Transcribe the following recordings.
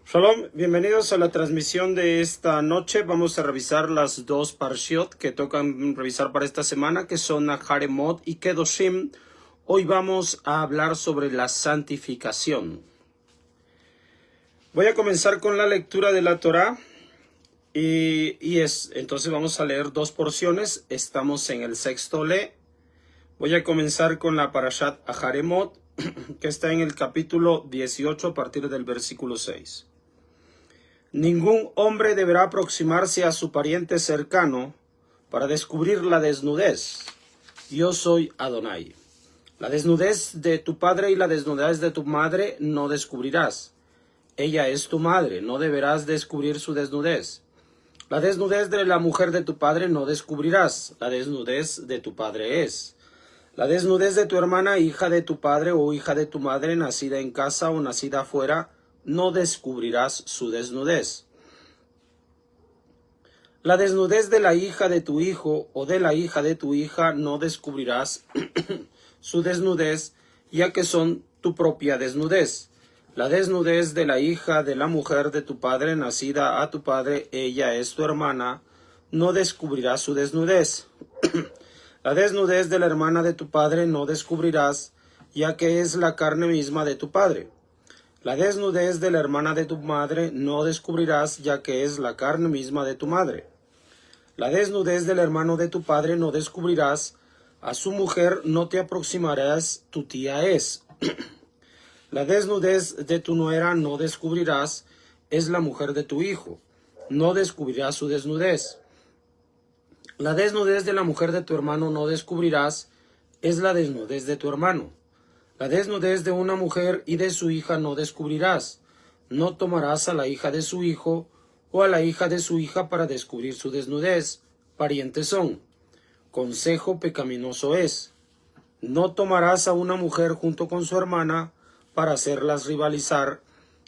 Shalom, bienvenidos a la transmisión de esta noche. Vamos a revisar las dos parshiot que tocan revisar para esta semana, que son Aharemot y Kedoshim. Hoy vamos a hablar sobre la santificación. Voy a comenzar con la lectura de la Torá entonces vamos a leer dos porciones. Estamos en el sexto le. Voy a comenzar con la parashat Aharemot, que está en el capítulo 18 a partir del versículo 6. Ningún hombre deberá aproximarse a su pariente cercano para descubrir la desnudez. Yo soy Adonai. La desnudez de tu padre y la desnudez de tu madre no descubrirás. Ella es tu madre, no deberás descubrir su desnudez. La desnudez de la mujer de tu padre no descubrirás. La desnudez de tu padre es. La desnudez de tu hermana, hija de tu padre o hija de tu madre, nacida en casa o nacida afuera, no descubrirás su desnudez. La desnudez de la hija de tu hijo o de la hija de tu hija no descubrirás su desnudez, ya que son tu propia desnudez. La desnudez de la hija de la mujer de tu padre, nacida a tu padre, ella es tu hermana, no descubrirás su desnudez. La desnudez de la hermana de tu padre no descubrirás, ya que es la carne misma de tu padre. La desnudez de la hermana de tu madre no descubrirás, ya que es la carne misma de tu madre. La desnudez del hermano de tu padre no descubrirás, a su mujer no te aproximarás, tu tía es. La desnudez de tu nuera no descubrirás, es la mujer de tu hijo, no descubrirás su desnudez. La desnudez de la mujer de tu hermano no descubrirás, es la desnudez de tu hermano. La desnudez de una mujer y de su hija no descubrirás. No tomarás a la hija de su hijo o a la hija de su hija para descubrir su desnudez. Parientes son. Consejo pecaminoso es. No tomarás a una mujer junto con su hermana para hacerlas rivalizar,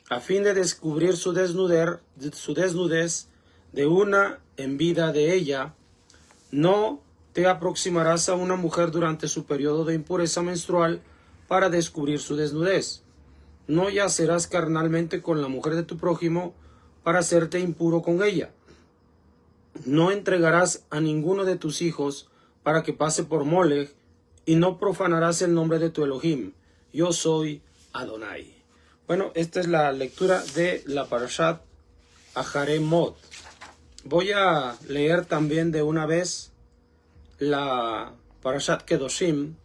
a fin de descubrir su desnudez de una en vida de ella. No te aproximarás a una mujer durante su periodo de impureza menstrual para descubrir su desnudez. No yacerás carnalmente con la mujer de tu prójimo para hacerte impuro con ella. No entregarás a ninguno de tus hijos para que pase por Molech, y no profanarás el nombre de tu Elohim. Yo soy Adonai. Bueno, esta es la lectura de la parashat Aharemot. Voy a leer también de una vez la parashat Kedoshim,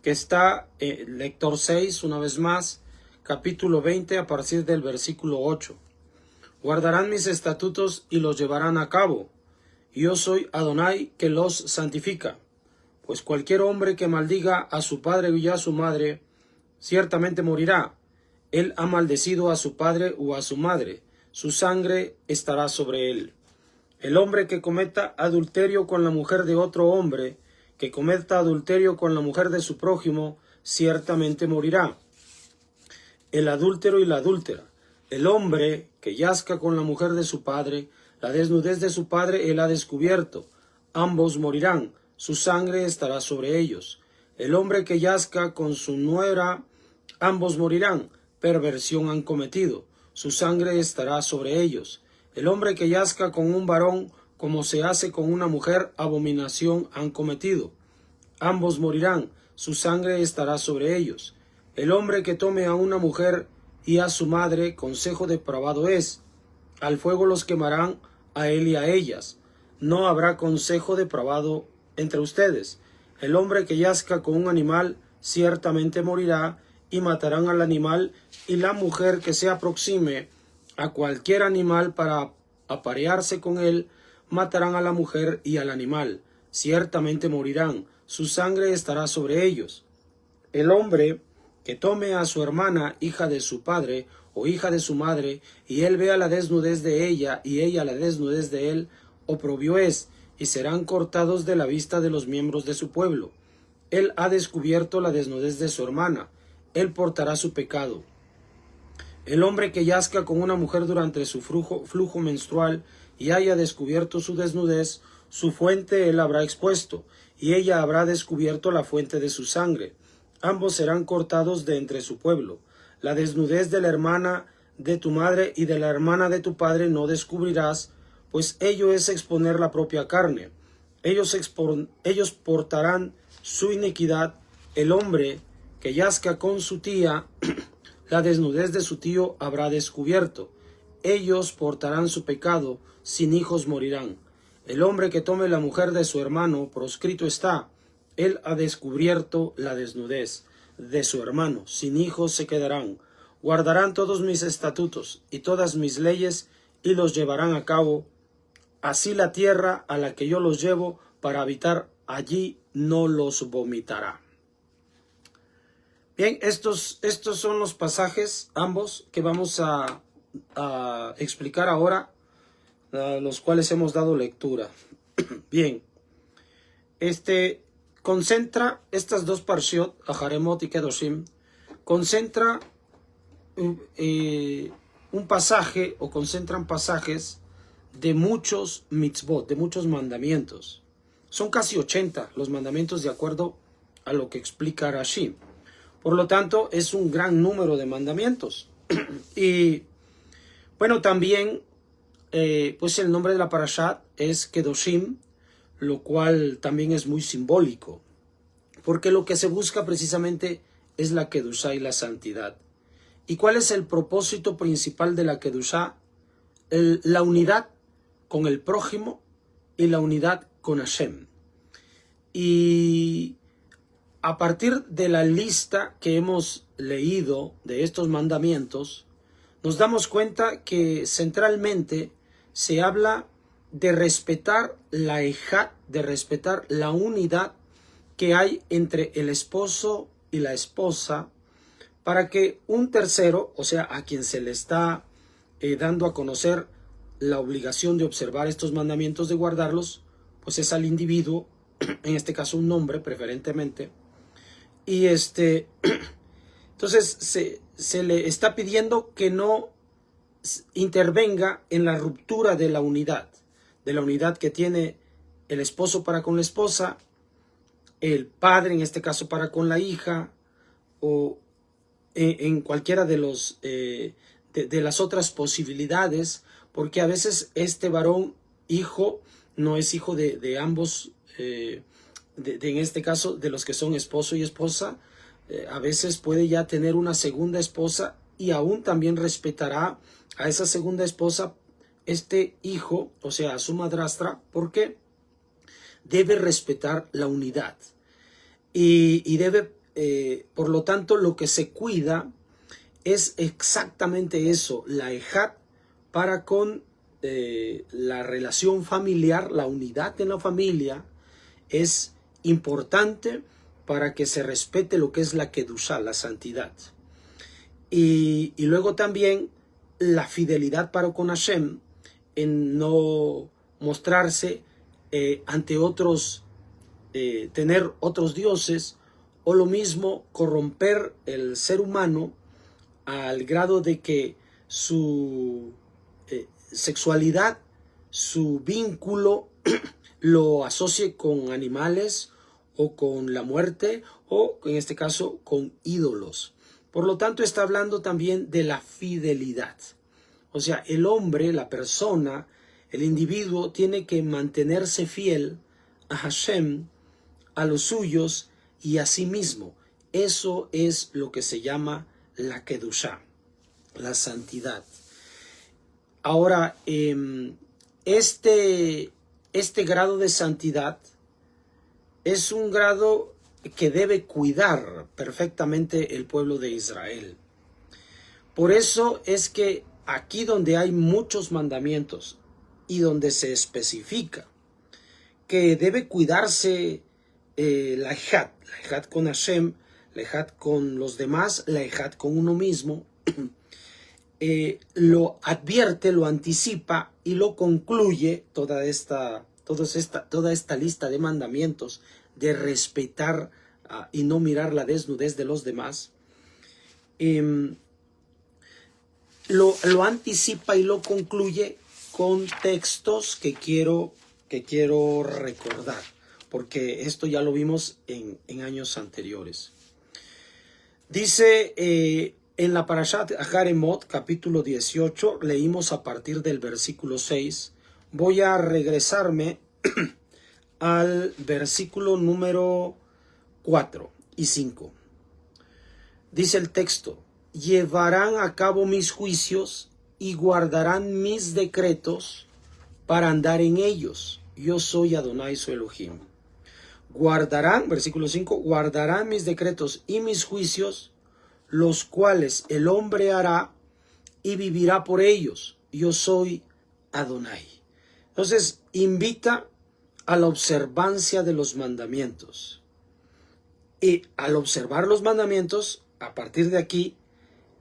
que está en lector 6, una vez más, capítulo 20, a partir del versículo 8. Guardarán mis estatutos y los llevarán a cabo. Yo soy Adonai, que los santifica. Pues cualquier hombre que maldiga a su padre y a su madre, ciertamente morirá. Él ha maldecido a su padre o a su madre, su sangre estará sobre él. El hombre que cometa adulterio con la mujer de otro hombre, que cometa adulterio con la mujer de su prójimo, ciertamente morirá. El adúltero y la adúltera. El hombre que yazca con la mujer de su padre, la desnudez de su padre él ha descubierto. Ambos morirán, su sangre estará sobre ellos. El hombre que yazca con su nuera, ambos morirán, perversión han cometido, su sangre estará sobre ellos. El hombre que yazca con un varón, como se hace con una mujer, abominación han cometido. Ambos morirán, su sangre estará sobre ellos. El hombre que tome a una mujer y a su madre, consejo depravado es. Al fuego los quemarán, a él y a ellas. No habrá consejo depravado entre ustedes. El hombre que yazca con un animal, ciertamente morirá, y matarán al animal, y la mujer que se aproxime a cualquier animal para aparearse con él, matarán a la mujer y al animal, ciertamente morirán, su sangre estará sobre ellos. El hombre que tome a su hermana, hija de su padre o hija de su madre, y él vea la desnudez de ella y ella la desnudez de él, oprobio es, y serán cortados de la vista de los miembros de su pueblo. Él ha descubierto la desnudez de su hermana, él portará su pecado. El hombre que yazca con una mujer durante su flujo menstrual y haya descubierto su desnudez, su fuente él habrá expuesto, y ella habrá descubierto la fuente de su sangre. Ambos serán cortados de entre su pueblo. La desnudez de la hermana de tu madre y de la hermana de tu padre no descubrirás, pues ello es exponer la propia carne. Ellos portarán su iniquidad. El hombre que yazca con su tía, la desnudez de su tío habrá descubierto. Ellos portarán su pecado, sin hijos morirán. El hombre que tome la mujer de su hermano, proscrito está. Él ha descubierto la desnudez de su hermano, sin hijos se quedarán. Guardarán todos mis estatutos y todas mis leyes y los llevarán a cabo. Así la tierra a la que yo los llevo para habitar allí no los vomitará. Bien, estos son los pasajes, ambos, que vamos a explicar ahora, a los cuales hemos dado lectura. Bien, concentra estas dos parshiot, Aharemot y Kedoshim, concentra un pasaje o concentran pasajes de muchos mitzvot, de muchos mandamientos. Son casi 80 los mandamientos de acuerdo a lo que explica Rashi. Por lo tanto, es un gran número de mandamientos. Y bueno, también pues el nombre de la parashat es Kedoshim, lo cual también es muy simbólico, porque lo que se busca precisamente es la Kedushá y la santidad. ¿Y cuál es el propósito principal de la Kedushá? La unidad con el prójimo y la unidad con Hashem. Y a partir de la lista que hemos leído de estos mandamientos, nos damos cuenta que centralmente se habla de respetar la ejat, de respetar la unidad que hay entre el esposo y la esposa, para que un tercero, o sea, a quien se le está dando a conocer la obligación de observar estos mandamientos, de guardarlos, pues es al individuo, en este caso un hombre preferentemente, y entonces se le está pidiendo que no intervenga en la ruptura de la unidad que tiene el esposo para con la esposa, el padre en este caso para con la hija, o en cualquiera de las otras posibilidades, porque a veces este varón hijo no es hijo de ambos, en este caso de los que son esposo y esposa. A veces puede ya tener una segunda esposa y aún también respetará a esa segunda esposa este hijo, o sea, a su madrastra, porque debe respetar la unidad y debe, por lo tanto, lo que se cuida es exactamente eso, la ejat para con la relación familiar, la unidad en la familia es importante para que se respete lo que es la Kedushá, la santidad. Y luego también la fidelidad para con Hashem, en no mostrarse ante otros, tener otros dioses, o lo mismo corromper el ser humano al grado de que su sexualidad, su vínculo lo asocie con animales o con la muerte, o en este caso con ídolos. Por lo tanto, está hablando también de la fidelidad. O sea, el hombre, la persona, el individuo tiene que mantenerse fiel a Hashem, a los suyos y a sí mismo. Eso es lo que se llama la Kedushá, la santidad. Ahora, este grado de santidad es un grado que debe cuidar perfectamente el pueblo de Israel. Por eso es que aquí donde hay muchos mandamientos y donde se especifica que debe cuidarse la ejat con Hashem, la ejat con los demás, la ejat con uno mismo, lo advierte, lo anticipa y lo concluye toda esta lista de mandamientos de respetar y no mirar la desnudez de los demás. Lo anticipa y lo concluye con textos que quiero recordar, porque esto ya lo vimos en años anteriores. Dice En la Parashat Haremot, capítulo 18, leímos a partir del versículo 6. Voy a regresarme al versículo número 4 y 5. Dice el texto: llevarán a cabo mis juicios y guardarán mis decretos para andar en ellos. Yo soy Adonai su Elohim. Guardarán, versículo 5, guardarán mis decretos y mis juicios, los cuales el hombre hará y vivirá por ellos. Yo soy Adonai. Entonces, invita a la observancia de los mandamientos. Y al observar los mandamientos, a partir de aquí,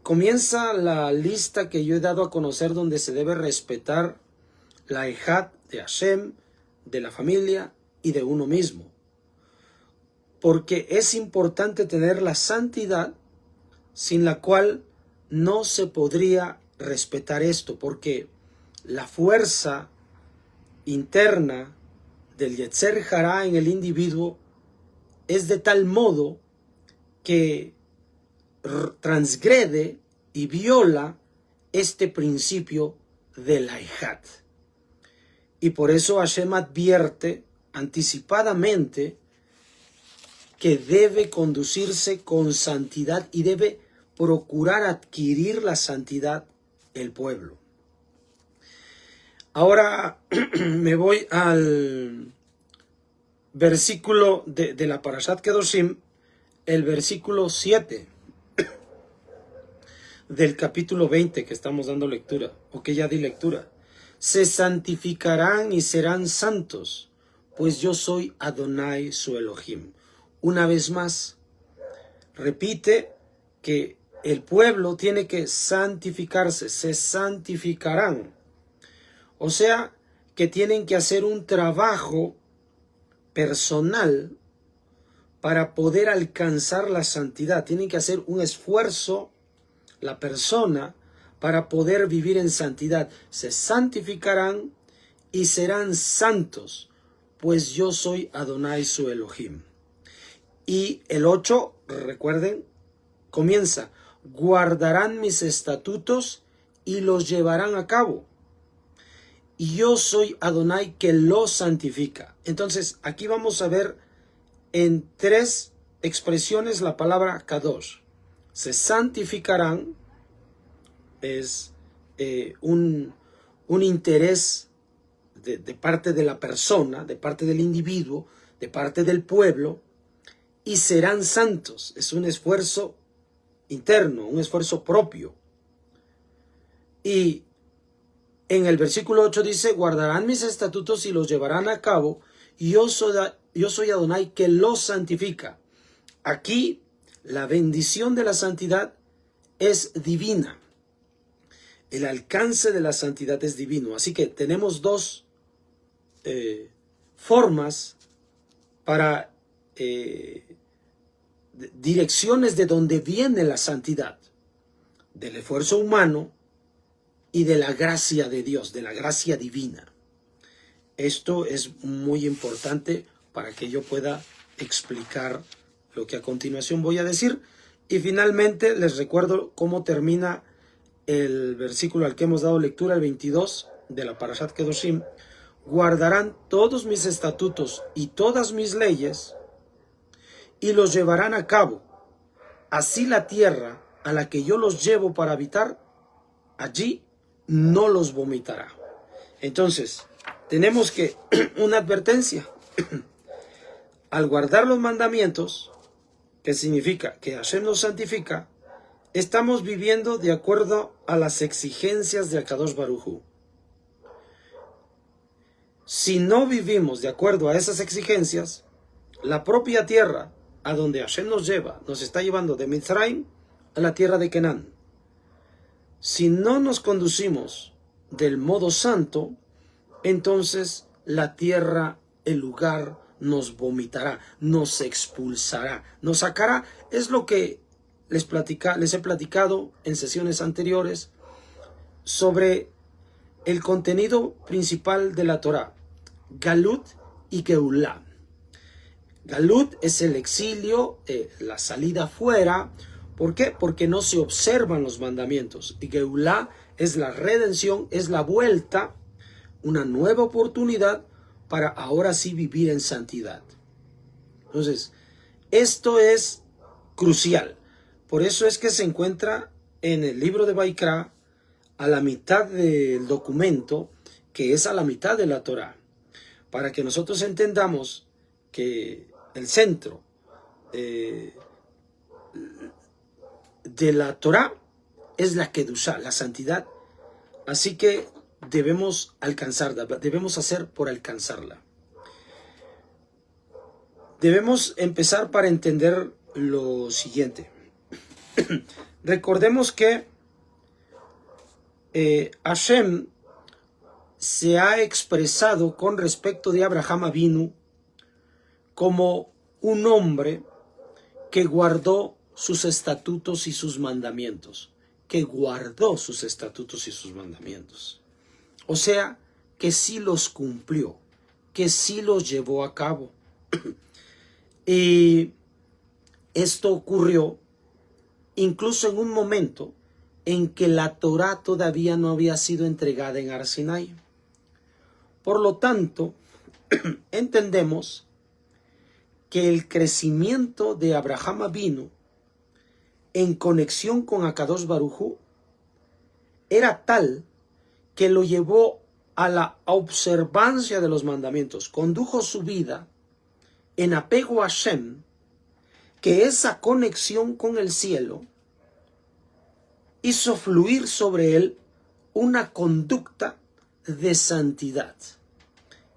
comienza la lista que yo he dado a conocer, donde se debe respetar la Ejad de Hashem, de la familia y de uno mismo. Porque es importante tener la santidad, sin la cual no se podría respetar esto, porque la fuerza interna del Yetzer Hará en el individuo es de tal modo que transgrede y viola este principio de la Ejad. Y por eso Hashem advierte anticipadamente que debe conducirse con santidad y debe procurar adquirir la santidad el pueblo. Ahora me voy al versículo de la Parashat Kedoshim, el versículo 7 del capítulo 20 que estamos dando lectura, o que ya di lectura. Se santificarán y serán santos, pues yo soy Adonai su Elohim. Una vez más, repite que el pueblo tiene que santificarse, se santificarán. O sea, que tienen que hacer un trabajo personal para poder alcanzar la santidad. Tienen que hacer un esfuerzo, la persona, para poder vivir en santidad. Se santificarán y serán santos, pues yo soy Adonai su Elohim. Y el 8, recuerden, comienza: guardarán mis estatutos y los llevarán a cabo. Y yo soy Adonai que los santifica. Entonces, aquí vamos a ver en 3 expresiones la palabra Kadosh. Se santificarán, es un interés de parte de la persona, de parte del individuo, de parte del pueblo, y serán santos. Es un esfuerzo interno, un esfuerzo propio. Y en el versículo 8 dice: guardarán mis estatutos y los llevarán a cabo, y yo soy Adonai que los santifica. Aquí la bendición de la santidad es divina. El alcance de la santidad es divino. Así que tenemos 2 formas para direcciones de donde viene la santidad: del esfuerzo humano y de la gracia de Dios, de la gracia divina. Esto es muy importante para que yo pueda explicar lo que a continuación voy a decir. Y finalmente les recuerdo cómo termina el versículo al que hemos dado lectura, el 22 de la Parashat Kedoshim: guardarán todos mis estatutos y todas mis leyes y los llevarán a cabo. Así la tierra a la que yo los llevo para habitar, allí no los vomitará. Entonces, tenemos que una advertencia. Al guardar los mandamientos, que significa que Hashem nos santifica, estamos viviendo de acuerdo a las exigencias de Akadosh Baruj Hu. Si no vivimos de acuerdo a esas exigencias, la propia tierra a donde Hashem nos lleva, nos está llevando de Mitzrayim a la tierra de Canaán. Si no nos conducimos del modo santo, entonces la tierra, el lugar, nos vomitará, nos expulsará, nos sacará. Es lo que les he platicado en sesiones anteriores sobre el contenido principal de la Torá: Galut y Geulah. Galut es el exilio, la salida afuera, ¿Por qué? Porque no se observan los mandamientos. Y Geulá es la redención, es la vuelta, una nueva oportunidad para ahora sí vivir en santidad. Entonces, esto es crucial. Por eso es que se encuentra en el libro de Baikra, a la mitad del documento, que es a la mitad de la Torá, para que nosotros entendamos que el centro de la Torá es la Kedushá, la santidad. Así que debemos alcanzarla, debemos hacer por alcanzarla. Debemos empezar para entender lo siguiente. Recordemos que Hashem se ha expresado con respecto de Abraham Avinu como un hombre que guardó sus estatutos y sus mandamientos, que guardó sus estatutos y sus mandamientos. O sea, que sí los cumplió, que sí los llevó a cabo. Y esto ocurrió incluso en un momento en que la Torá todavía no había sido entregada en Har Sinai. Por lo tanto, entendemos que el crecimiento de Abraham Avinu en conexión con Akadosh Baruj Hu era tal que lo llevó a la observancia de los mandamientos, condujo su vida en apego a Hashem, que esa conexión con el cielo hizo fluir sobre él una conducta de santidad,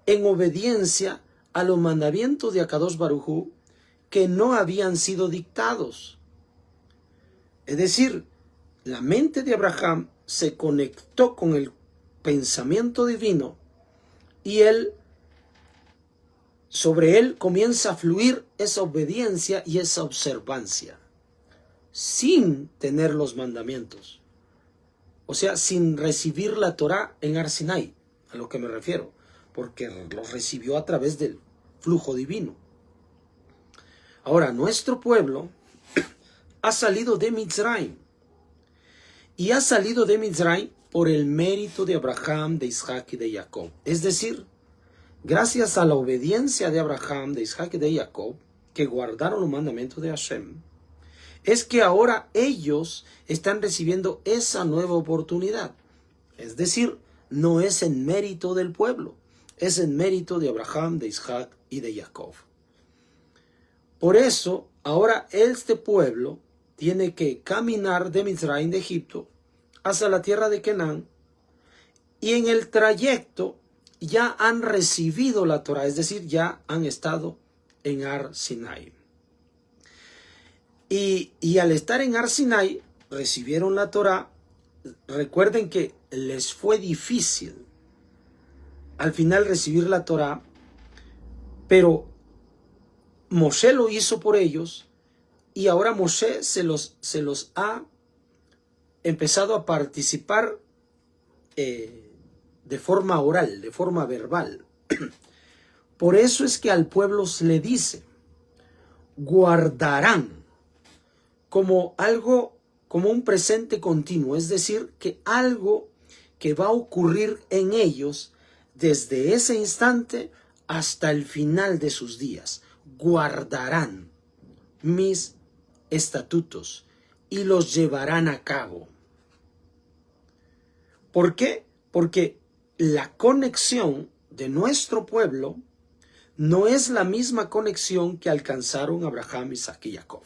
en obediencia a los mandamientos de Akadosh Baruj Hu que no habían sido dictados. Es decir, la mente de Abraham se conectó con el pensamiento divino y sobre él comienza a fluir esa obediencia y esa observancia, sin tener los mandamientos. O sea, sin recibir la Torá en Har Sinai, a lo que me refiero, porque los recibió a través del flujo divino. Ahora, nuestro pueblo ha salido de Mitzrayim, y ha salido de Mitzrayim por el mérito de Abraham, de Isaac y de Jacob. Es decir, gracias a la obediencia de Abraham, de Isaac y de Jacob, que guardaron los mandamientos de Hashem, es que ahora ellos están recibiendo esa nueva oportunidad. Es decir, no es en mérito del pueblo, es en mérito de Abraham, de Isaac y de Jacob. Por eso, ahora este pueblo tiene que caminar de Mitzrayim, de Egipto, hasta la tierra de Canaán, y en el trayecto ya han recibido la Torá, es decir, ya han estado en Har Sinai. Y al estar en Har Sinai, recibieron la Torá. Recuerden que les fue difícil al final recibir la Torá, pero Moshe lo hizo por ellos, y ahora Moshe se los ha empezado a participar de forma oral, de forma verbal. Por eso es que al pueblo se le dice, guardarán, como algo, como un presente continuo, es decir, que algo que va a ocurrir en ellos desde ese instante hasta el final de sus días. Guardarán mis estatutos y los llevarán a cabo. ¿Por qué? Porque la conexión de nuestro pueblo no es la misma conexión que alcanzaron Abraham, Isaac y Jacob.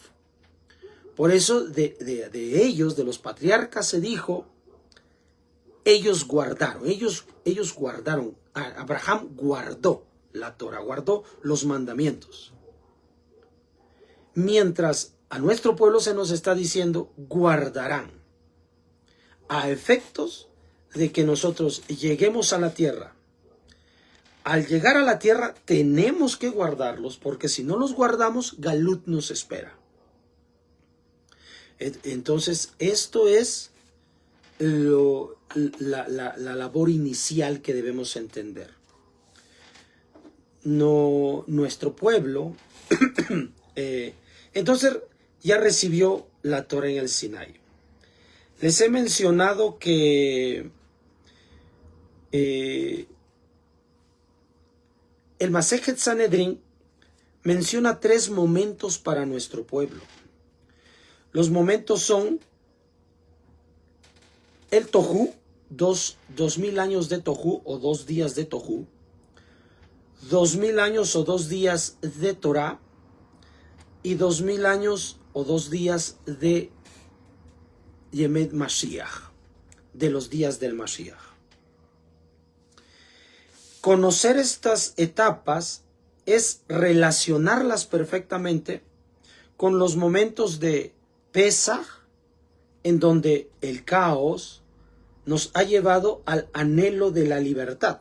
Por eso de ellos, de los patriarcas, se dijo, ellos guardaron, Abraham guardó la Torah, guardó los mandamientos. Mientras a nuestro pueblo se nos está diciendo, guardarán, a efectos de que nosotros lleguemos a la tierra. Al llegar a la tierra tenemos que guardarlos, porque si no los guardamos, Galut nos espera. Entonces, esto es la labor inicial que debemos entender. Nuestro pueblo, entonces ya recibió la Torá en el Sinai. Les he mencionado que el Masejet Sanedrín menciona 3 momentos para nuestro pueblo. Los momentos son el Tohu, 2000 años de Tohu o 2 días de Tohu, 2000 años o 2 días de Torah y 2000 años o 2 días de Yemed Mashiach, de los días del Mashiach. Conocer estas etapas es relacionarlas perfectamente con los momentos de Pesaj, en donde el caos nos ha llevado al anhelo de la libertad.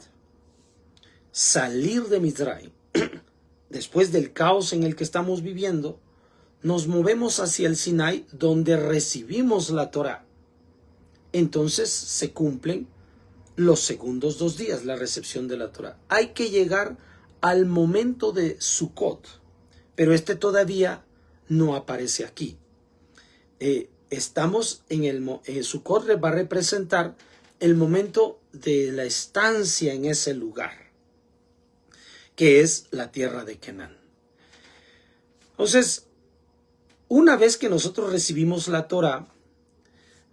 Salir de Mizraim, después del caos en el que estamos viviendo, nos movemos hacia el Sinai, donde recibimos la Torá. Entonces se cumplen los segundos 2 días, la recepción de la Torá. Hay que llegar al momento de Sukkot, pero este todavía no aparece aquí. Estamos en Sukkot va a representar el momento de la estancia en ese lugar, que es la tierra de Canaán. Entonces, una vez que nosotros recibimos la Torá,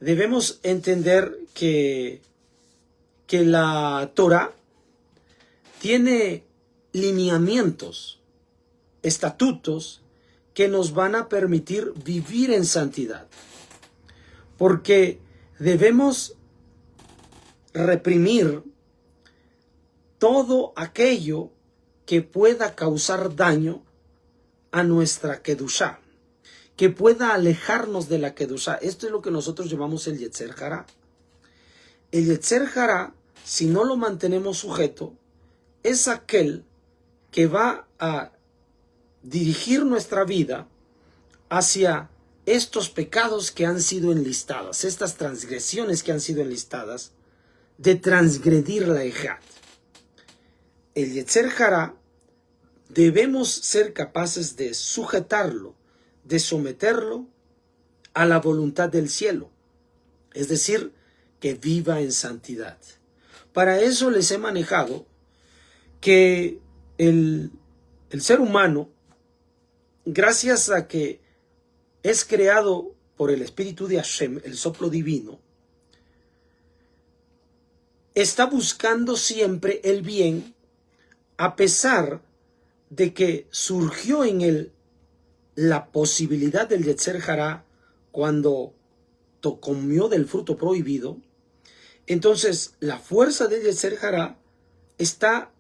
debemos entender que la Torá tiene lineamientos, estatutos que nos van a permitir vivir en santidad, porque debemos reprimir todo aquello que pueda causar daño a nuestra Kedushá, que pueda alejarnos de la Kedushá. Esto es lo que nosotros llamamos el Yetzer Hará. El Yetzer Hará, si no lo mantenemos sujeto, es aquel que va a dirigir nuestra vida hacia estos pecados que han sido enlistados, estas transgresiones que han sido enlistadas, de transgredir la Ejad. El Yetzer Hará debemos ser capaces de sujetarlo, de someterlo a la voluntad del cielo, es decir, que viva en santidad. Para eso les he manejado que el ser humano, gracias a que es creado por el Espíritu de Hashem, el soplo divino, está buscando siempre el bien, a pesar de que surgió en él la posibilidad del Yetzer Hará cuando comió del fruto prohibido. Entonces la fuerza del Yetzer Hará está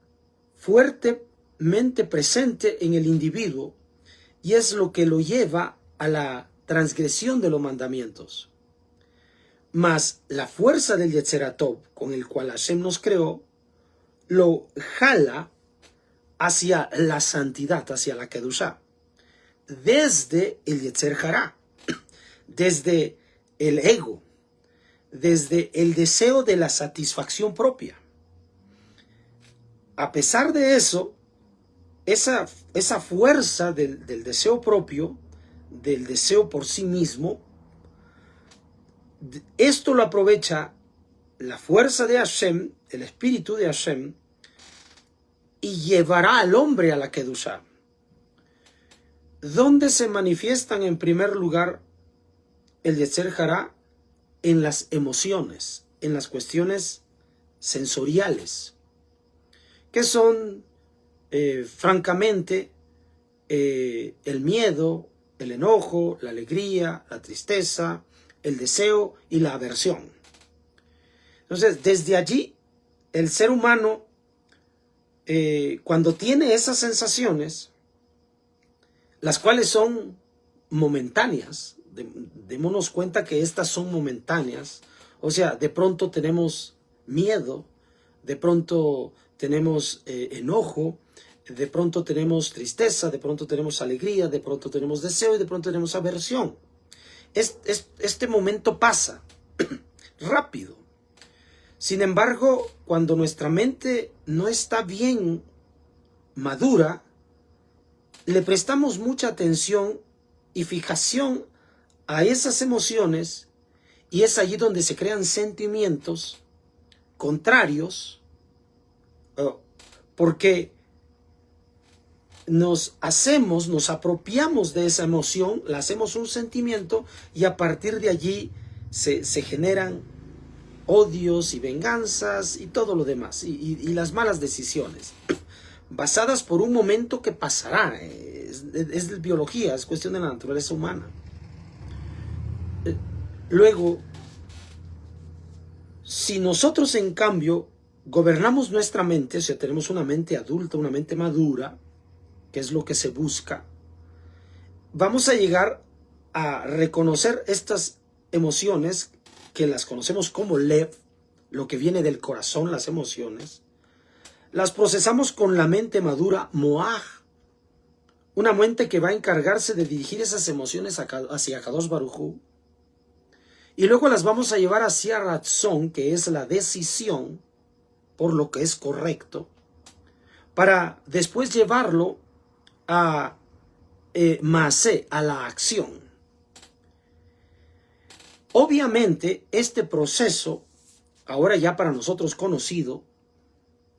fuertemente presente en el individuo y es lo que lo lleva a la transgresión de los mandamientos. Mas la fuerza del Yetzer Hatov, con el cual Hashem nos creó, lo jala hacia la santidad, hacia la Kedushá, desde el Yetzer Hará, desde el ego, desde el deseo de la satisfacción propia. A pesar de eso, esa fuerza del deseo propio, del deseo por sí mismo, esto lo aprovecha la fuerza de Hashem, el espíritu de Hashem, y llevará al hombre a la Kedushá. ¿Dónde se manifiestan en primer lugar el Yetzer Hará? En las emociones, en las cuestiones sensoriales, que son francamente el miedo, el enojo, la alegría, la tristeza, el deseo y la aversión. Entonces, desde allí, el ser humano, cuando tiene esas sensaciones, las cuales son momentáneas, démonos cuenta que estas son momentáneas, o sea, de pronto tenemos miedo, de pronto tenemos enojo, de pronto tenemos tristeza, de pronto tenemos alegría, de pronto tenemos deseo y de pronto tenemos aversión. Este momento pasa rápido. Sin embargo, cuando nuestra mente no está bien madura, le prestamos mucha atención y fijación a esas emociones y es allí donde se crean sentimientos contrarios, porque nos apropiamos de esa emoción, la hacemos un sentimiento y a partir de allí se generan odios y venganzas y todo lo demás, y las malas decisiones, basadas por un momento que pasará. Es biología, es cuestión de la naturaleza humana. Luego, si nosotros en cambio gobernamos nuestra mente, o sea, tenemos una mente adulta, una mente madura, que es lo que se busca, vamos a llegar a reconocer estas emociones que las conocemos como Lev, lo que viene del corazón, las emociones, las procesamos con la mente madura, Moaj, una mente que va a encargarse de dirigir esas emociones hacia Kadosh Baruj Hu, y luego las vamos a llevar hacia Ratzon, que es la decisión por lo que es correcto, para después llevarlo a Maaseh, a la acción. Obviamente, este proceso, ahora ya para nosotros conocido,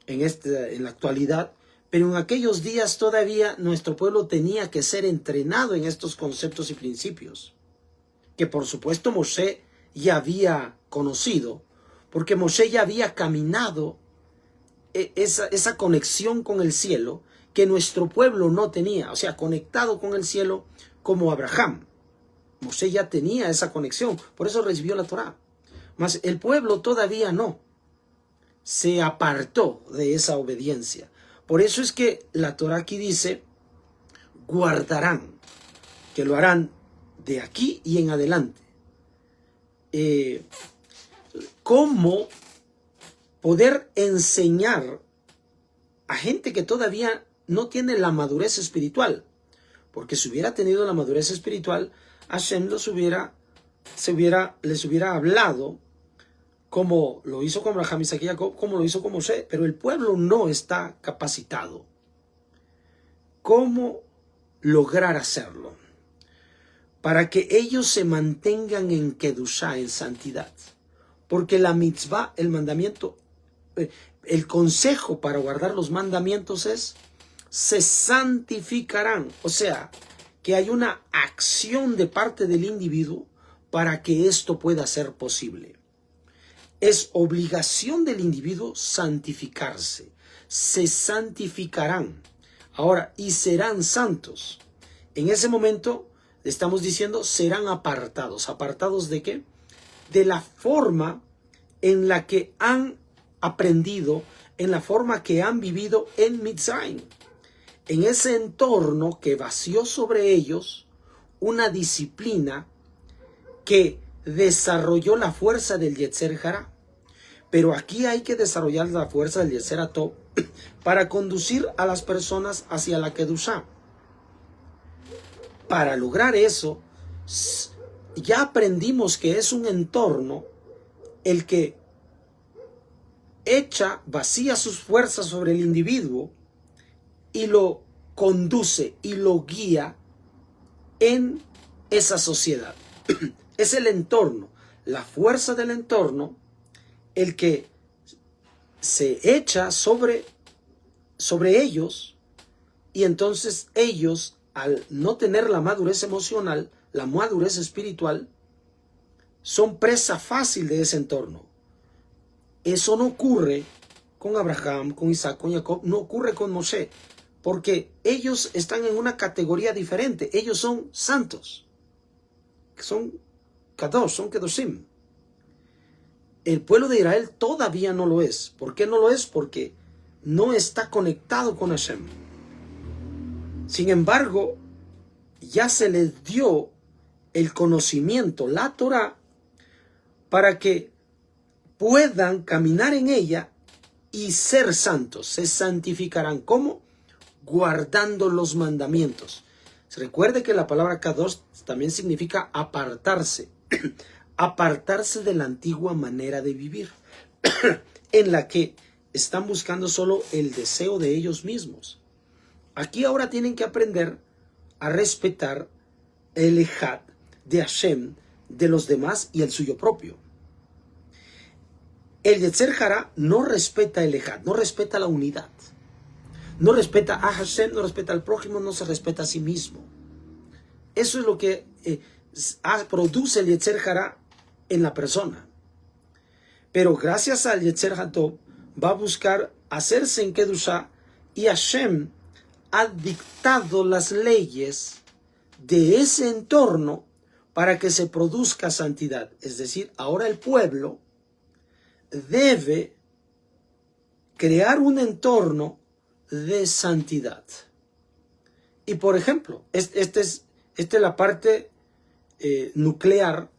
en la actualidad, pero en aquellos días todavía nuestro pueblo tenía que ser entrenado en estos conceptos y principios, que por supuesto Moshe ya había conocido, porque Moshe ya había caminado esa conexión con el cielo que nuestro pueblo no tenía, o sea, conectado con el cielo como Abraham. Moshe ya tenía esa conexión, por eso recibió la Torá. Mas el pueblo todavía no. Se apartó de esa obediencia. Por eso es que la Torá aquí dice, guardarán, que lo harán de aquí y en adelante. ¿Cómo poder enseñar a gente que todavía no tiene la madurez espiritual? Porque si hubiera tenido la madurez espiritual, Hashem les hubiera hablado como lo hizo con Abraham, Isaac y Jacob, como lo hizo con Moshe, pero el pueblo no está capacitado. ¿Cómo lograr hacerlo? Para que ellos se mantengan en Kedushá, en santidad. Porque la mitzvah, el mandamiento, el consejo para guardar los mandamientos es, se santificarán. O sea, que hay una acción de parte del individuo para que esto pueda ser posible. Es obligación del individuo santificarse. Se santificarán. Ahora, y serán santos. En ese momento, estamos diciendo, serán apartados. ¿Apartados de qué? De la forma en la que han aprendido, en la forma que han vivido en Mitzrayim. En ese entorno que vació sobre ellos una disciplina que desarrolló la fuerza del Yetzer Hará. Pero aquí hay que desarrollar la fuerza del Yetzer Hatov para conducir a las personas hacia la Kedushá. Para lograr eso, ya aprendimos que es un entorno el que vacía sus fuerzas sobre el individuo y lo conduce y lo guía en esa sociedad. Es el entorno, la fuerza del entorno, el que se echa sobre ellos, y entonces ellos, al no tener la madurez emocional, la madurez espiritual, son presa fácil de ese entorno. Eso no ocurre con Abraham, con Isaac, con Jacob, no ocurre con Moshe, porque ellos están en una categoría diferente. Ellos son santos, son Kadosh, son Kedoshim. El pueblo de Israel todavía no lo es. ¿Por qué no lo es? Porque no está conectado con Hashem. Sin embargo, ya se les dio el conocimiento, la Torah, para que puedan caminar en ella y ser santos. Se santificarán. ¿Cómo? Guardando los mandamientos. Recuerde que la palabra Kadosh también significa apartarse. Apartarse de la antigua manera de vivir, en la que están buscando solo el deseo de ellos mismos. Aquí ahora tienen que aprender a respetar el Ejad, de Hashem, de los demás y el suyo propio. El Yetzer Hara no respeta el Ejad, no respeta la unidad. No respeta a Hashem, no respeta al prójimo, no se respeta a sí mismo. Eso es lo que produce el Yetzer Hara en la persona. Pero gracias al Yetzer Hatov va a buscar hacerse en Kedushá, y Hashem ha dictado las leyes de ese entorno para que se produzca santidad. Es decir, ahora el pueblo debe crear un entorno de santidad. Y por ejemplo, esta es la parte nuclear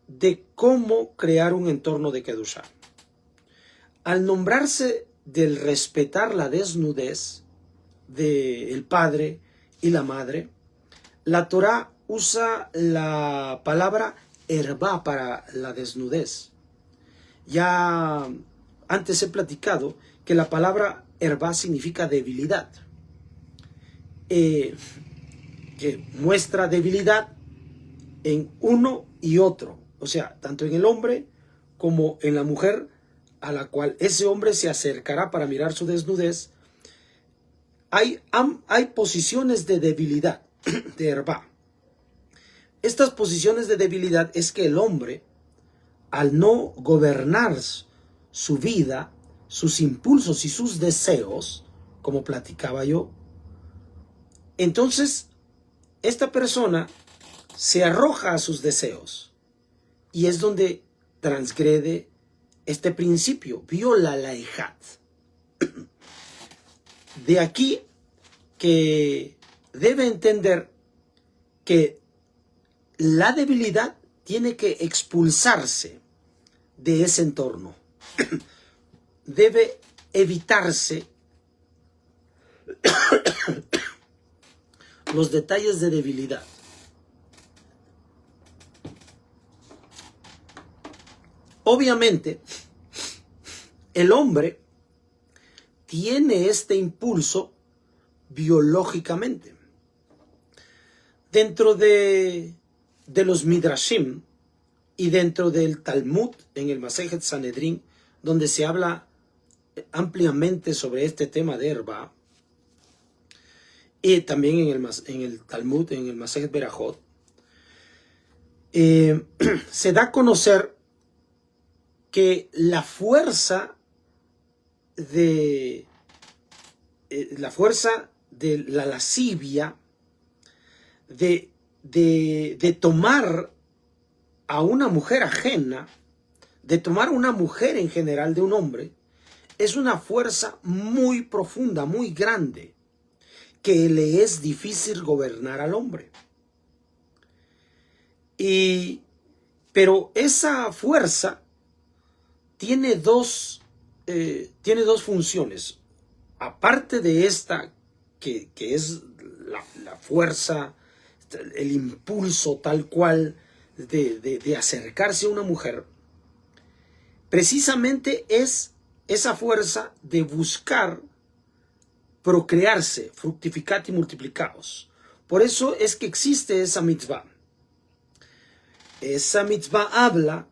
de cómo crear un entorno de Kedushá. Al nombrarse del respetar la desnudez del padre y la madre, la Torá usa la palabra hervá para la desnudez. Ya antes he platicado que la palabra hervá significa debilidad, que muestra debilidad en uno y otro, o sea, tanto en el hombre como en la mujer, a la cual ese hombre se acercará para mirar su desnudez. Hay posiciones de debilidad, de hervá. Estas posiciones de debilidad es que el hombre, al no gobernar su vida, sus impulsos y sus deseos, como platicaba yo, entonces esta persona se arroja a sus deseos y es donde transgrede este principio, viola la Ejad. De aquí que debe entender que la debilidad tiene que expulsarse de ese entorno. Debe evitarse los detalles de debilidad. Obviamente, el hombre tiene este impulso biológicamente. Dentro de los Midrashim y dentro del Talmud, en el Masejet Sanedrín, donde se habla ampliamente sobre este tema de hervá, y también en el Talmud, en el Masejet Berajot, se da a conocer que la fuerza de la lascivia, de tomar a una mujer ajena, de tomar a una mujer en general de un hombre, es una fuerza muy profunda, muy grande, que le es difícil gobernar al hombre. Pero esa fuerza tiene dos funciones. Aparte de esta, que es la fuerza, el impulso tal cual de acercarse a una mujer, precisamente es esa fuerza de buscar procrearse, fructificad y multiplicaos. Por eso es que existe esa mitzvah. Esa mitzvah habla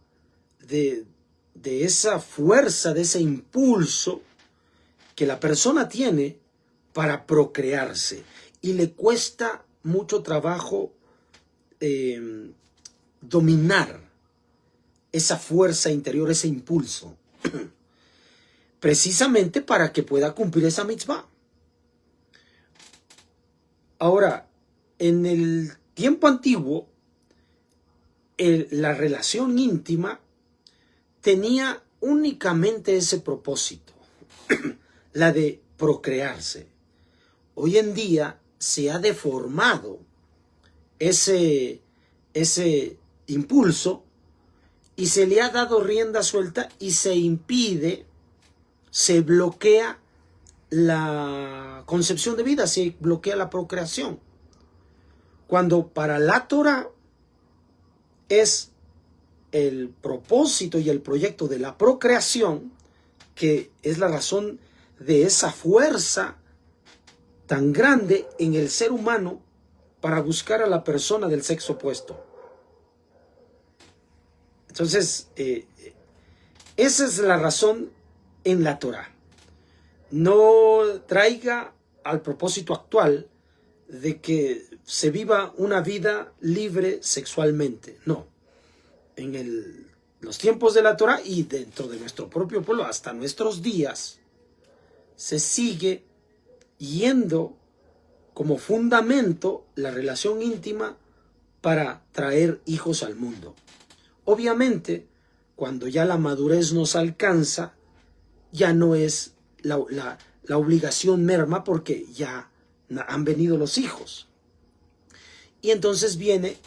de esa fuerza, de ese impulso que la persona tiene para procrearse, y le cuesta mucho trabajo dominar esa fuerza interior, ese impulso, precisamente para que pueda cumplir esa mitzvah. Ahora, en el tiempo antiguo, la relación íntima tenía únicamente ese propósito, la de procrearse. Hoy en día se ha deformado ese impulso y se le ha dado rienda suelta y se impide, se bloquea la concepción de vida, se bloquea la procreación. Cuando para la Torá es el propósito y el proyecto de la procreación, que es la razón de esa fuerza tan grande en el ser humano para buscar a la persona del sexo opuesto. Entonces, esa es la razón en la Torá. No traiga al propósito actual de que se viva una vida libre sexualmente. No. En los tiempos de la Torá y dentro de nuestro propio pueblo, hasta nuestros días, se sigue yendo como fundamento la relación íntima para traer hijos al mundo. Obviamente, cuando ya la madurez nos alcanza, ya no es la obligación merma porque ya han venido los hijos. Y entonces viene,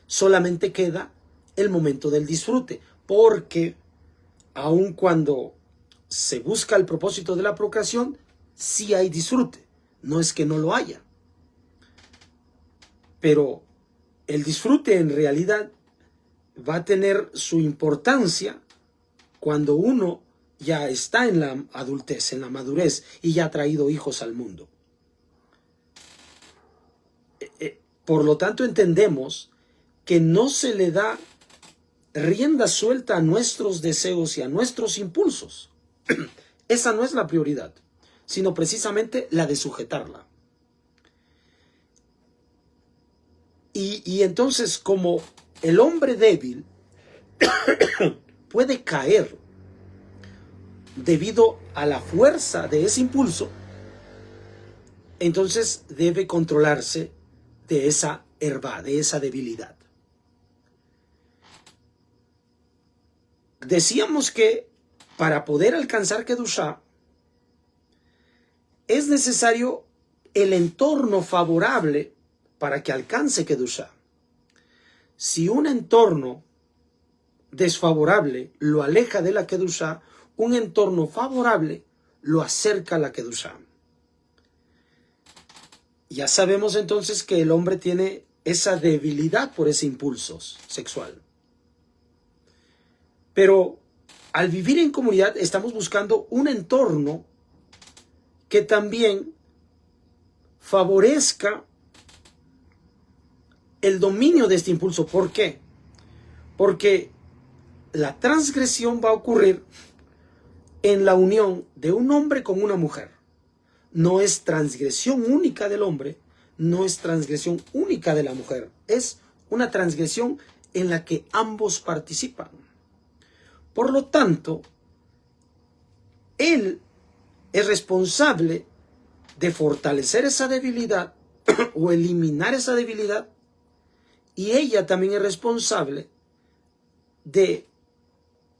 solamente queda el momento del disfrute, porque aun cuando se busca el propósito de la procreación, sí hay disfrute, no es que no lo haya. Pero el disfrute en realidad va a tener su importancia cuando uno ya está en la adultez, en la madurez, y ya ha traído hijos al mundo. Por lo tanto, entendemos que no se le da rienda suelta a nuestros deseos y a nuestros impulsos. Esa no es la prioridad, sino precisamente la de sujetarla. Y entonces, como el hombre débil puede caer debido a la fuerza de ese impulso, entonces debe controlarse de esa herba, de esa debilidad. Decíamos que para poder alcanzar Kedushá es necesario el entorno favorable para que alcance Kedushá. Si un entorno desfavorable lo aleja de la Kedushá, un entorno favorable lo acerca a la Kedushá. Ya sabemos entonces que el hombre tiene esa debilidad por ese impulso sexual. Pero al vivir en comunidad estamos buscando un entorno que también favorezca el dominio de este impulso. ¿Por qué? Porque la transgresión va a ocurrir en la unión de un hombre con una mujer. No es transgresión única del hombre, no es transgresión única de la mujer. Es una transgresión en la que ambos participan. Por lo tanto, él es responsable de fortalecer esa debilidad o eliminar esa debilidad, y ella también es responsable de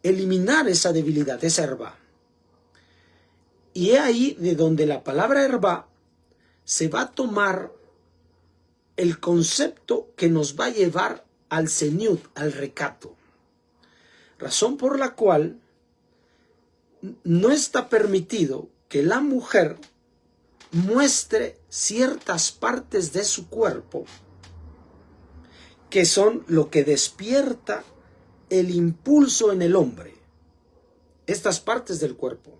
eliminar esa debilidad, esa herba. Y es ahí de donde la palabra herba se va a tomar el concepto que nos va a llevar al seniut, al recato. Razón por la cual no está permitido que la mujer muestre ciertas partes de su cuerpo que son lo que despierta el impulso en el hombre. Estas partes del cuerpo,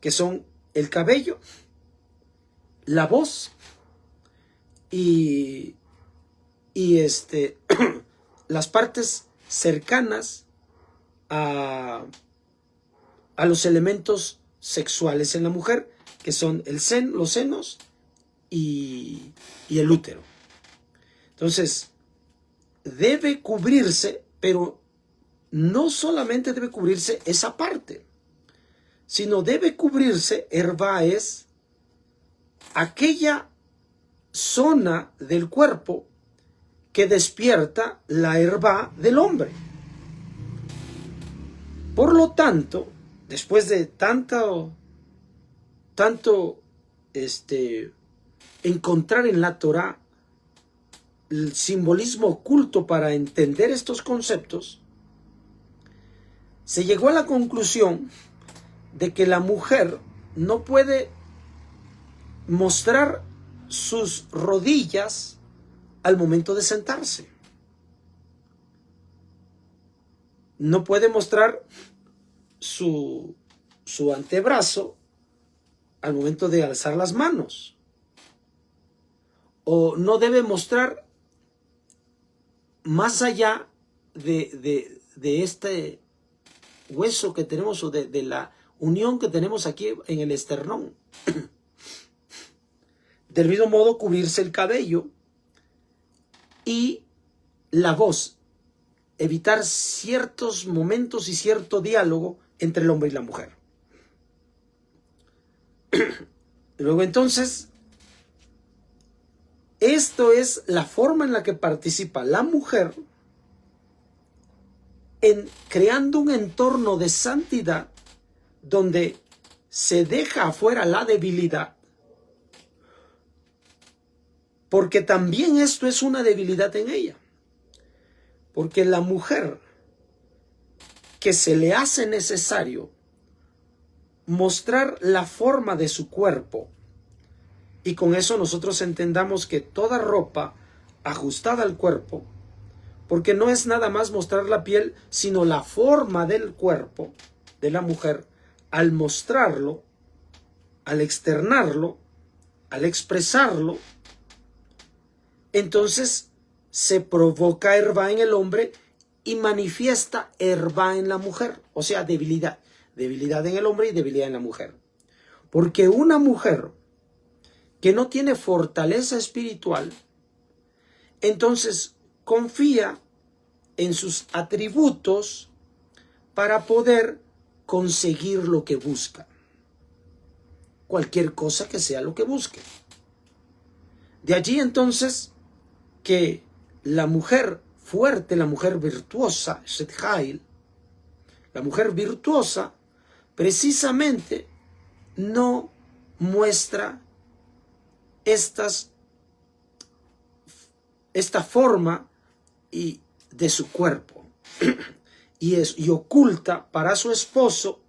que son el cabello, la voz y las partes cercanas a los elementos sexuales en la mujer, que son los senos y el útero. Entonces, debe cubrirse, pero no solamente debe cubrirse esa parte, sino debe cubrirse, herba es aquella zona del cuerpo que despierta la herba del hombre. Por lo tanto, después de tanto encontrar en la Torá el simbolismo oculto para entender estos conceptos, se llegó a la conclusión de que la mujer no puede mostrar sus rodillas al momento de sentarse. No puede mostrar su antebrazo al momento de alzar las manos. O no debe mostrar más allá de este hueso que tenemos, o de la unión que tenemos aquí en el esternón. Del mismo modo, cubrirse el cabello y la voz, evitar ciertos momentos y cierto diálogo entre el hombre y la mujer. Luego entonces, esto es la forma en la que participa la mujer en creando un entorno de santidad donde se deja afuera la debilidad, porque también esto es una debilidad en ella. Porque la mujer que se le hace necesario mostrar la forma de su cuerpo, y con eso nosotros entendamos que toda ropa ajustada al cuerpo, porque no es nada más mostrar la piel, sino la forma del cuerpo de la mujer, al mostrarlo, al externarlo, al expresarlo, entonces se provoca hervá en el hombre y manifiesta hervá en la mujer, o sea, debilidad. Debilidad en el hombre y debilidad en la mujer. Porque una mujer que no tiene fortaleza espiritual, entonces confía en sus atributos para poder conseguir lo que busca. Cualquier cosa que sea lo que busque. De allí entonces que la mujer fuerte, la mujer virtuosa, la mujer virtuosa, precisamente no muestra esta forma de su cuerpo y oculta para su esposo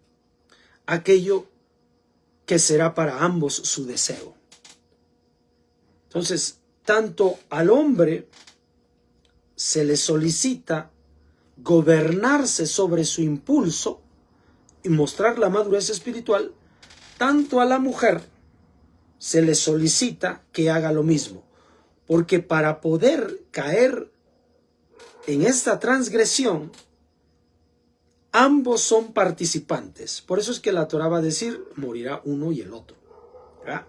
aquello que será para ambos su deseo. Entonces, tanto al hombre se le solicita gobernarse sobre su impulso y mostrar la madurez espiritual, tanto a la mujer se le solicita que haga lo mismo. Porque para poder caer en esta transgresión, ambos son participantes. Por eso es que la Torá va a decir, morirá uno y el otro. ¿Verdad?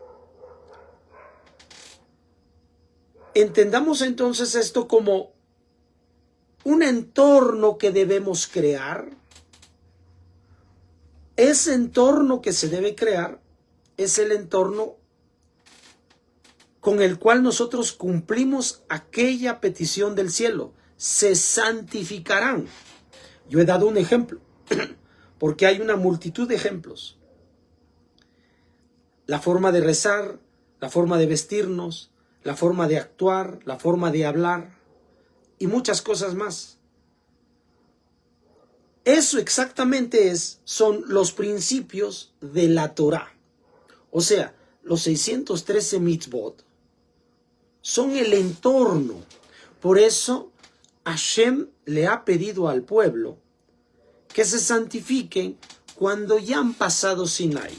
Entendamos entonces esto como un entorno que debemos crear. Ese entorno que se debe crear es el entorno con el cual nosotros cumplimos aquella petición del cielo. Se santificarán. Yo he dado un ejemplo, porque hay una multitud de ejemplos. La forma de rezar, la forma de vestirnos, la forma de actuar, la forma de hablar y muchas cosas más. Eso exactamente son los principios de la Torá. O sea, los 613 mitzvot son el entorno. Por eso Hashem le ha pedido al pueblo que se santifiquen cuando ya han pasado Sinai,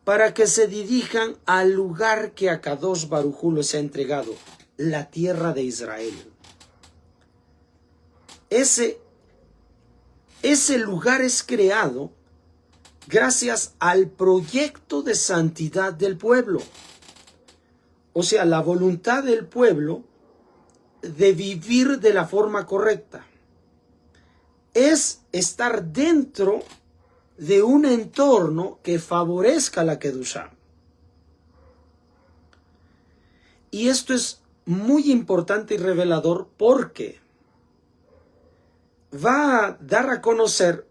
para que se dirijan al lugar que a Kadosh Baruj Hu les ha entregado, la tierra de Israel. Ese lugar es creado gracias al proyecto de santidad del pueblo. O sea, la voluntad del pueblo de vivir de la forma correcta. Es estar dentro de un entorno que favorezca la Kedushá. Y esto es muy importante y revelador porque va a dar a conocer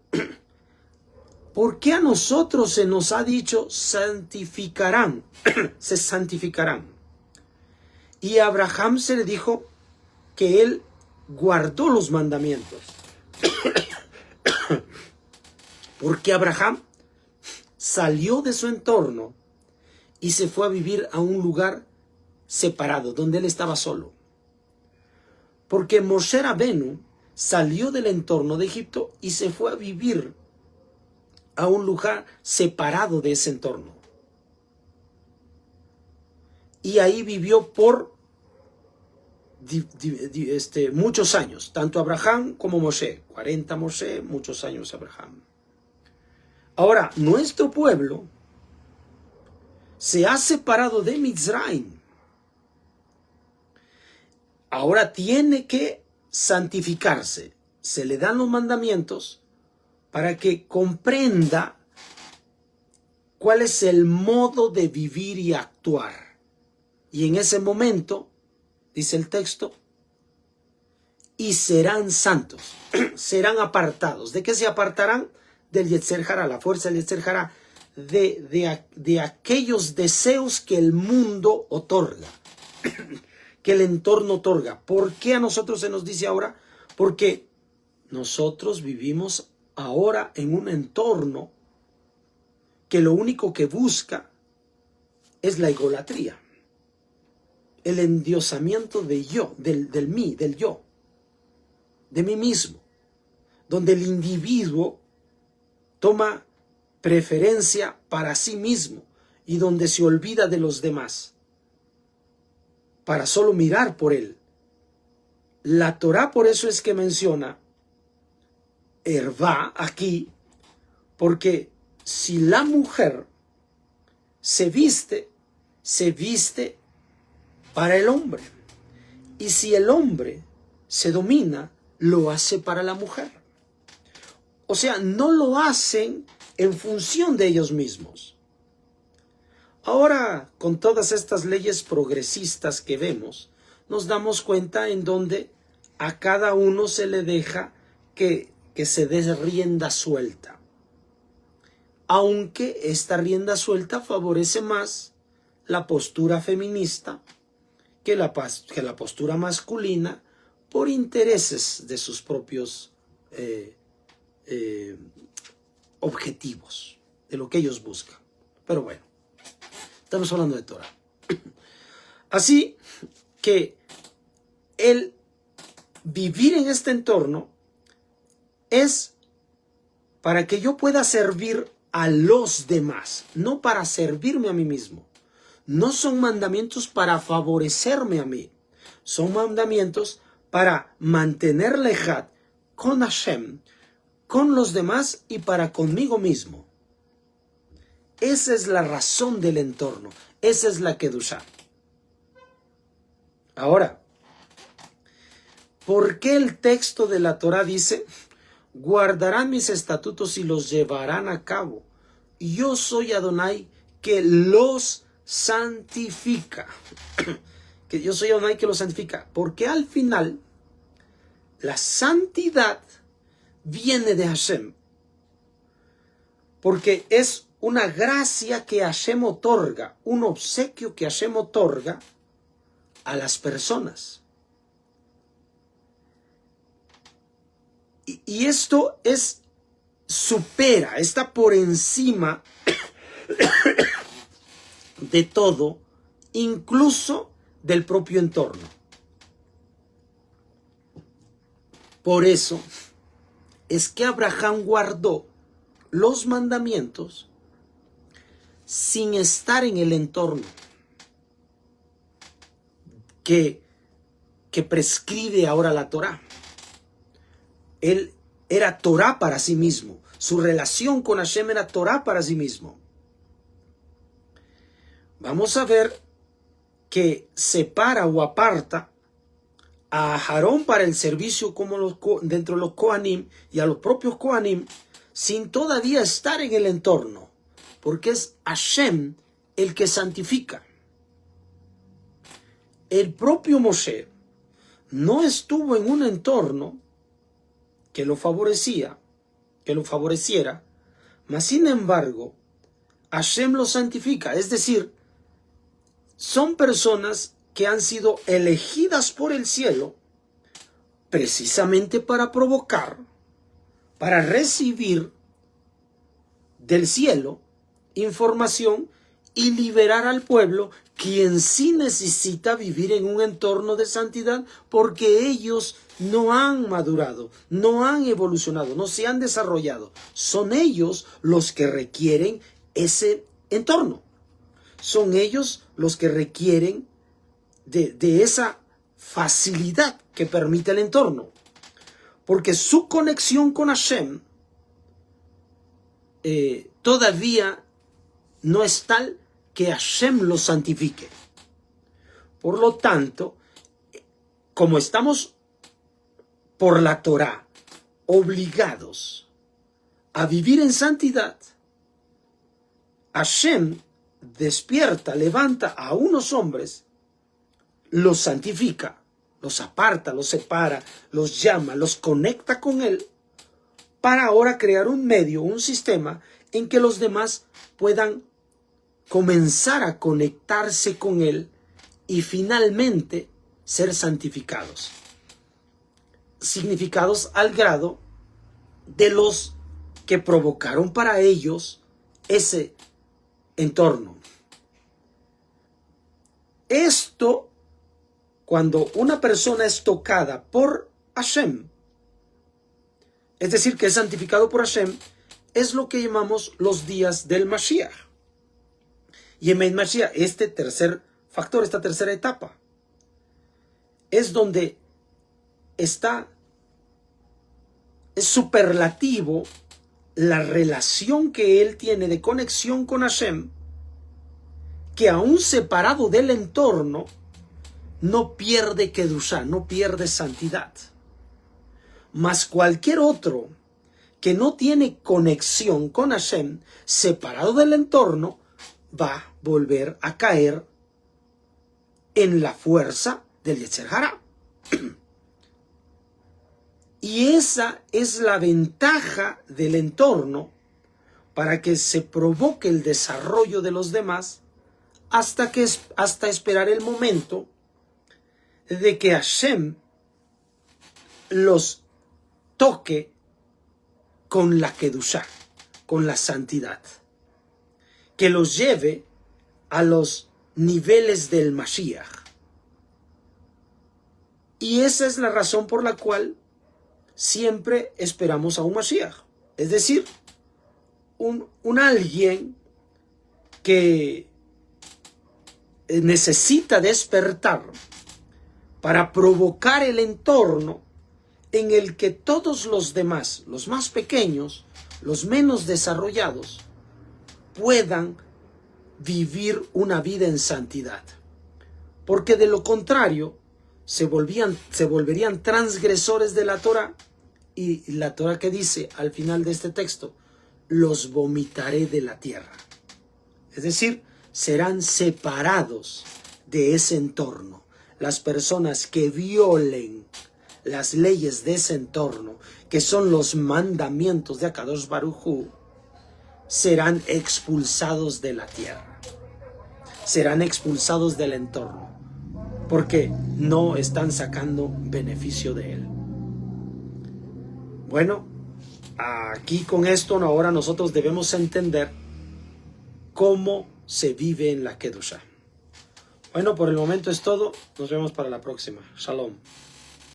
por qué a nosotros se nos ha dicho santificarán, se santificarán. Y a Abraham se le dijo que él guardó los mandamientos. Porque Abraham salió de su entorno y se fue a vivir a un lugar separado, donde él estaba solo. Porque Moshe Rabenu salió del entorno de Egipto y se fue a vivir a un lugar separado de ese entorno. Y ahí vivió por muchos años, tanto Abraham como Moshe, 40 Moshe, muchos años Abraham. Ahora, nuestro pueblo se ha separado de Mizraim. Ahora tiene que santificarse. Se le dan los mandamientos para que comprenda cuál es el modo de vivir y actuar. Y en ese momento, dice el texto, y serán santos, serán apartados. ¿De qué se apartarán? Del Yetzer Hará, la fuerza del Yetzer Hará, de aquellos deseos que el mundo otorga, que el entorno otorga. ¿Por qué a nosotros se nos dice ahora? Porque nosotros vivimos ahora en un entorno que lo único que busca es la idolatría, el endiosamiento de yo, del mí, del yo, de mí mismo, donde el individuo toma preferencia para sí mismo y donde se olvida de los demás para solo mirar por él. La Torá por eso es que menciona Hervá aquí, porque si la mujer se viste para el hombre. Y si el hombre se domina, lo hace para la mujer. O sea, no lo hacen en función de ellos mismos. Ahora, con todas estas leyes progresistas que vemos, nos damos cuenta en donde a cada uno se le deja que se dé rienda suelta. Aunque esta rienda suelta favorece más la postura feminista que la postura masculina por intereses de sus propios objetivos, de lo que ellos buscan. Pero bueno, estamos hablando de Torah. Así que el vivir en este entorno es para que yo pueda servir a los demás, no para servirme a mí mismo. No son mandamientos para favorecerme a mí, son mandamientos para mantener lejat con Hashem, con los demás y para conmigo mismo. Esa es la razón del entorno, esa es la Kedushá. Ahora, ¿por qué el texto de la Torá dice: guardarán mis estatutos y los llevarán a cabo? Yo soy Adonai que los santifica. Que yo soy Adonai que los santifica. Porque al final, la santidad viene de Hashem. Porque es una gracia que Hashem otorga, un obsequio que Hashem otorga a las personas. Y esto está por encima de todo, incluso del propio entorno. Por eso es que Abraham guardó los mandamientos sin estar en el entorno que prescribe ahora la Torá. Él era Torá para sí mismo. Su relación con Hashem era Torá para sí mismo. Vamos a ver que separa o aparta a Aarón para el servicio dentro de los Kohanim y a los propios Kohanim sin todavía estar en el entorno, porque es Hashem el que santifica. El propio Moshe no estuvo en un entorno que lo favoreciera, mas sin embargo, Hashem lo santifica. Es decir, son personas que han sido elegidas por el cielo precisamente para provocar, para recibir del cielo información y liberar al pueblo, quien sí necesita vivir en un entorno de santidad porque ellos no han madurado, no han evolucionado, no se han desarrollado. Son ellos los que requieren ese entorno. Son ellos los que requieren de esa facilidad que permite el entorno, porque su conexión con Hashem todavía no es tal que Hashem lo santifique. Por lo tanto, como estamos por la Torá obligados a vivir en santidad, Hashem despierta, levanta a unos hombres, los santifica, los aparta, los separa, los llama, los conecta con Él, para ahora crear un medio, un sistema en que los demás puedan comenzar a conectarse con Él y finalmente ser santificados. Significados al grado de los que provocaron para ellos ese entorno. Esto, cuando una persona es tocada por Hashem, es decir, que es santificado por Hashem, es lo que llamamos los días del Mashiach. Y en Mashiach, este tercer factor, esta tercera etapa, es donde es superlativo la relación que él tiene de conexión con Hashem, que aún separado del entorno, no pierde Kedushá, no pierde santidad. Mas cualquier otro que no tiene conexión con Hashem, separado del entorno, va a volver a caer en la fuerza del Yetzer Hará. Y esa es la ventaja del entorno para que se provoque el desarrollo de los demás hasta esperar el momento de que Hashem los toque con la Kedushá, con la santidad, que los lleve a los niveles del Mashiach. Y esa es la razón por la cual siempre esperamos a un Mashiach, es decir, un alguien que necesita despertar para provocar el entorno en el que todos los demás, los más pequeños, los menos desarrollados, puedan vivir una vida en santidad. Porque de lo contrario, se volverían transgresores de la Torá, y la Torá que dice al final de este texto, los vomitaré de la tierra. Es decir, serán separados de ese entorno. Las personas que violen las leyes de ese entorno, que son los mandamientos de Akadosh Baruj Hu, serán expulsados de la tierra. Serán expulsados del entorno, porque no están sacando beneficio de él. Bueno, aquí con esto ahora nosotros debemos entender cómo se vive en la Kedushá. Bueno, por el momento es todo. Nos vemos para la próxima. Shalom.